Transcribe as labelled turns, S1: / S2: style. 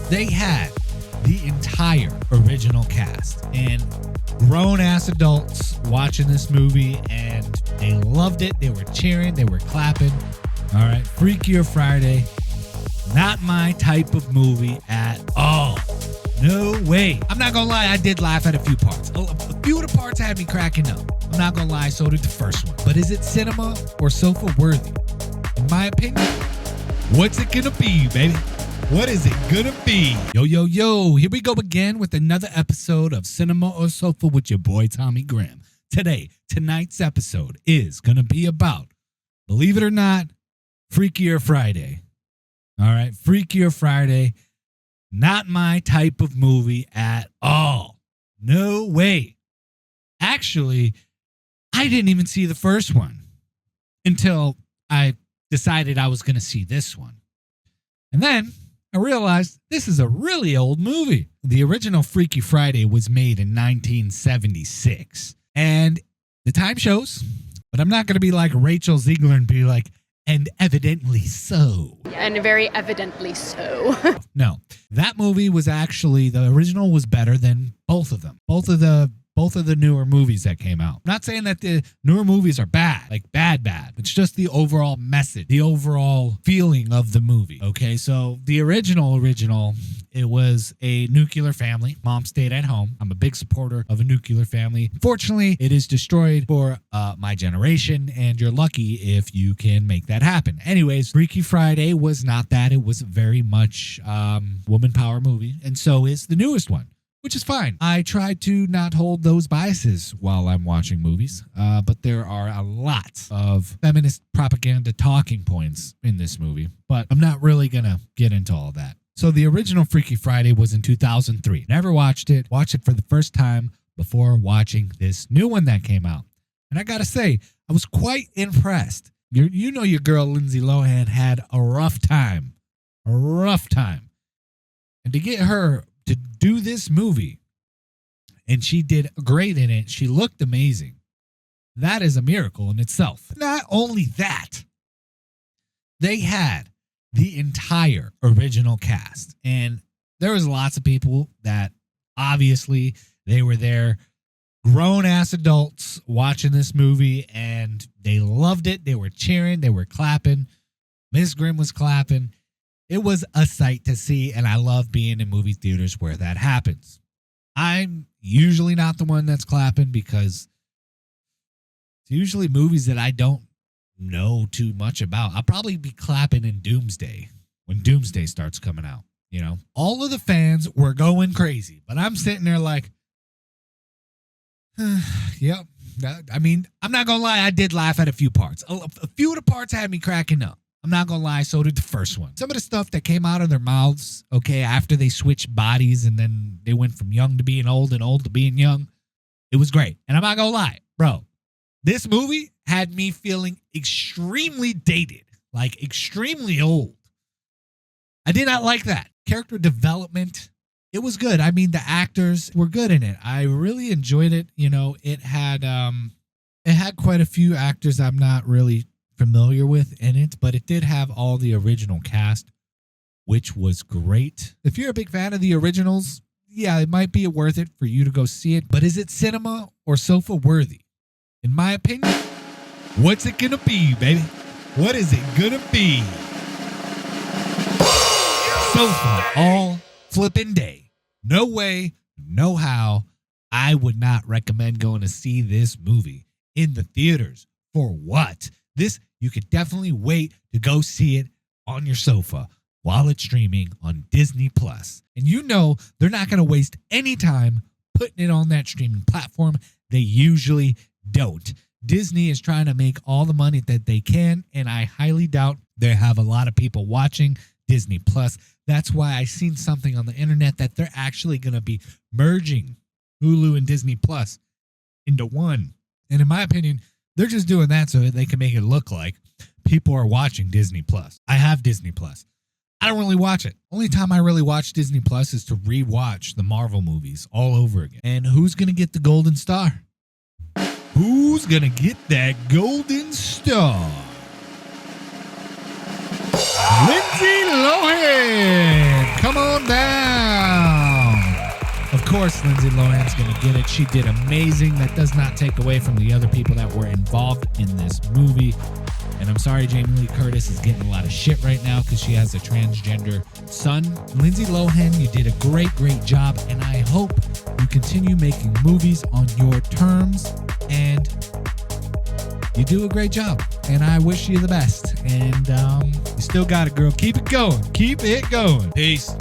S1: They had the entire original cast and grown-ass adults watching this movie, and they loved it. They were cheering. They were clapping. All right, Freakier Friday. Not my type of movie at all. No way. I'm not gonna lie, I did laugh at a few parts. A few of the parts had me cracking up. I'm not gonna lie, so did the first one. But is it cinema or sofa worthy? In my opinion, what's it gonna be, baby? What is it gonna be? Yo, here we go again with another episode of Cinema or Sofa with your boy Tommy Graham. Tonight's episode is gonna be about, believe it or not, Freakier Friday. All right, Freakier Friday. Not my type of movie at all. No way. Actually, I didn't even see the first one until I decided I was going to see this one. And then I realized this is a really old movie. The original Freaky Friday was made in 1976. And the time shows, but I'm not going to be like Rachel Ziegler and be like, and evidently so.
S2: And very evidently so.
S1: No, that movie was actually, the original was better than both of them. Both of the newer movies that came out. I'm not saying that the newer movies are bad, like bad. It's just the overall message, the overall feeling of the movie. Okay, so the original, it was a nuclear family. Mom stayed at home. I'm a big supporter of a nuclear family. Fortunately, it is destroyed for my generation, and you're lucky if you can make that happen. Anyways, Freaky Friday was not that. It was very much woman power movie, and so is the newest one, which is fine. I try to not hold those biases while I'm watching movies, but there are a lot of feminist propaganda talking points in this movie, but I'm not really going to get into all that. So the original Freaky Friday was in 2003. Never watched it. Watched it for the first time before watching this new one that came out. And I got to say, I was quite impressed. You know your girl Lindsay Lohan had a rough time. And to get her to do this movie, and she did great in it. She looked amazing. That is a miracle in itself. Not only that, they had the entire original cast, and there was lots of people that obviously they were there, grown-ass adults watching this movie, and they loved it. They were cheering. They were clapping. Miss Grimm was clapping. It was a sight to see, and I love being in movie theaters where that happens. I'm usually not the one that's clapping because it's usually movies that I don't know too much about. I'll probably be clapping in Doomsday when Doomsday starts coming out. You know, all of the fans were going crazy, but I'm sitting there like, yep. I mean, I'm not going to lie. I did laugh at a few parts. A few of the parts had me cracking up. I'm not going to lie, so did the first one. Some of the stuff that came out of their mouths, okay, after they switched bodies and then they went from young to being old and old to being young, it was great. And I'm not going to lie, bro, this movie had me feeling extremely dated, like extremely old. I did not like that. Character development, it was good. I mean, the actors were good in it. I really enjoyed it. You know, it had quite a few actors I'm not really familiar with in it, but it did have all the original cast, which was great. If you're a big fan of the originals, yeah, it might be worth it for you to go see it. But is it cinema or sofa worthy? In my opinion, what's it gonna be, baby? What is it gonna be? Sofa all flipping day. No way, no how. I would not recommend going to see this movie in the theaters. For what? You could definitely wait to go see it on your sofa while it's streaming on Disney Plus. And you know they're not going to waste any time putting it on that streaming platform. They usually don't. Disney is trying to make all the money that they can, and I highly doubt they have a lot of people watching Disney Plus. That's why I seen something on the internet that they're actually going to be merging Hulu and Disney Plus into one. And in my opinion, they're just doing that so that they can make it look like people are watching Disney Plus. I have Disney Plus. I don't really watch it. Only time I really watch Disney Plus is to rewatch the Marvel movies all over again. And who's going to get the golden star? Who's going to get that golden star? Lindsay Lohan. Come on down. Of course, Lindsay Lohan's going to get it. She did amazing. That does not take away from the other people that were involved in this movie. And I'm sorry Jamie Lee Curtis is getting a lot of shit right now because she has a transgender son. Lindsay Lohan, you did a great, great job. And I hope you continue making movies on your terms. And you do a great job. And I wish you the best. And you still got it, girl. Keep it going. Keep it going. Peace.